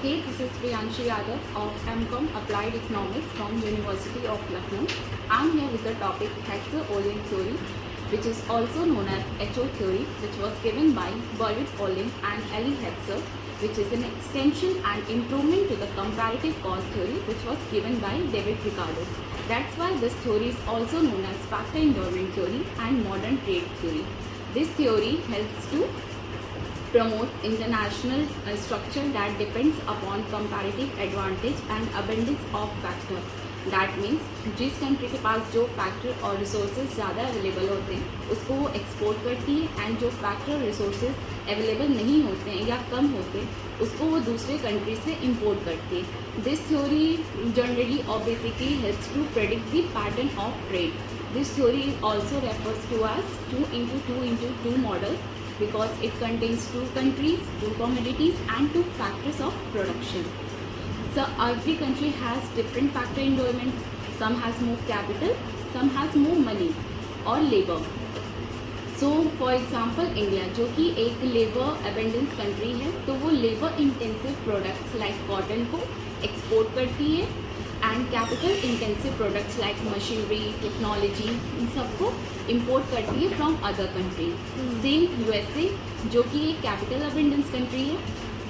Hey, this is Priyanshi Yadav of MCom Applied Economics from University of Lucknow. I'm here with the topic Hetzer-Ohlin theory, which is also known as HO theory, which was given by Burwit Ohlin and Elie Hetzer, which is an extension and improvement to the comparative cost theory, which was given by David Ricardo. That's why this theory is also known as factor endowment theory and modern trade theory. This theory helps to promote international structure that depends upon comparative advantage and abundance of factor. That means जिस country के पास जो factor और resources ज़्यादा available होते हैं उसको वो export करती है, एंड जो फैक्टर और रिसोर्सेज अवेलेबल नहीं होते हैं या कम होते हैं उसको वो दूसरे कंट्री से इंपोर्ट करती है. दिस थ्योरी जनरली और basically helps to predict the pattern of trade. This theory also refers to as 2x2 model because it contains two countries, two commodities and two factors of production. So every country has different factor endowments. Some has more capital, some has more money or labor. So for example India जो कि एक labor abundance country है, तो वो labor intensive products like cotton को export करती है and capital intensive products like machinery, technology, इन सबको इंपोर्ट करती है from other countries. Same USA जो कि एक कैपिटल अबंडेंस कंट्री है,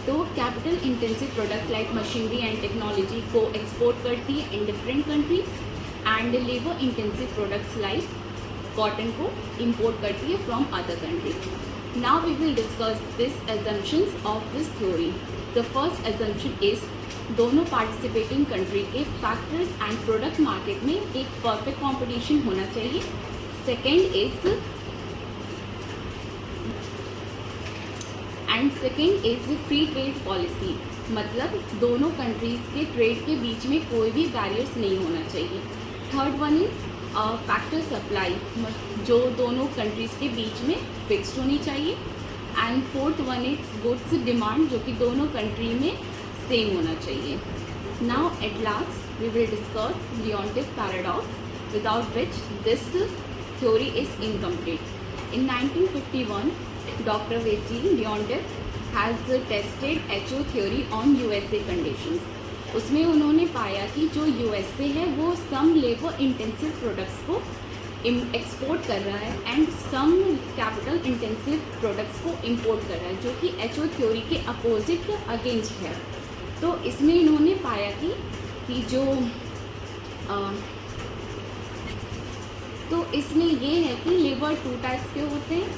तो capital intensive products like machinery and technology को एक्सपोर्ट करती है in different countries, and labour intensive products like cotton को इंपोर्ट करती है from other countries. Now we will discuss this assumptions of this theory. The first assumption is दोनों participating country के factors and product market में एक perfect competition होना चाहिए. Second is free trade policy, मतलब दोनों कंट्रीज के ट्रेड के बीच में कोई भी बैरियर्स नहीं होना चाहिए. Third one is factor supply, जो दोनों कंट्रीज के बीच में फिक्स्ड होनी चाहिए. And fourth one is goods demand, जो कि दोनों कंट्री में सेम होना चाहिए. Now at last we will discuss Leontief paradox without which this theory is incomplete. In 1951 doctor Wassily Leontief has tested HO theory on USA conditions. उसमें उन्होंने पाया कि जो यूएसए है वो सम लेबर इंटेंसिव प्रोडक्ट्स को एक्सपोर्ट कर रहा है and some capital intensive products को इंपोर्ट कर रहा है, जो कि एचओ थ्योरी के अपोजिट अगेंस्ट है. तो इसमें इन्होंने पाया कि जो तो इसमें ये है कि लेबर टू टाइप्स के होते हैं,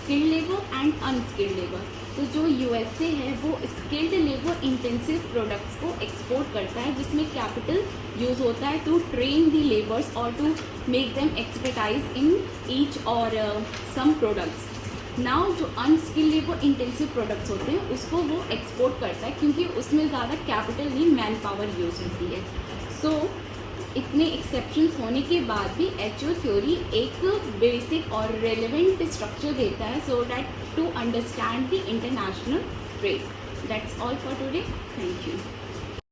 skilled labour and unskilled labour. तो जो यूएसए है वो स्किल्ड लेबर इंटेंसिव प्रोडक्ट्स को एक्सपोर्ट करता है, जिसमें कैपिटल यूज़ होता है टू ट्रेन दी लेबर्स और to make them expertise in each और सम प्रोडक्ट्स. नाउ जो अनस्किल्ड लेबर इंटेंसिव प्रोडक्ट्स होते हैं उसको वो एक्सपोर्ट करता है, क्योंकि उसमें ज़्यादा कैपिटल नहीं मैन पावर यूज़ होती है. सो इतने एक्सेप्शंस होने के बाद भी एचओ थ्योरी एक बेसिक और रेलेवेंट स्ट्रक्चर देता है so that to understand the international trade. That's all for today. Thank you.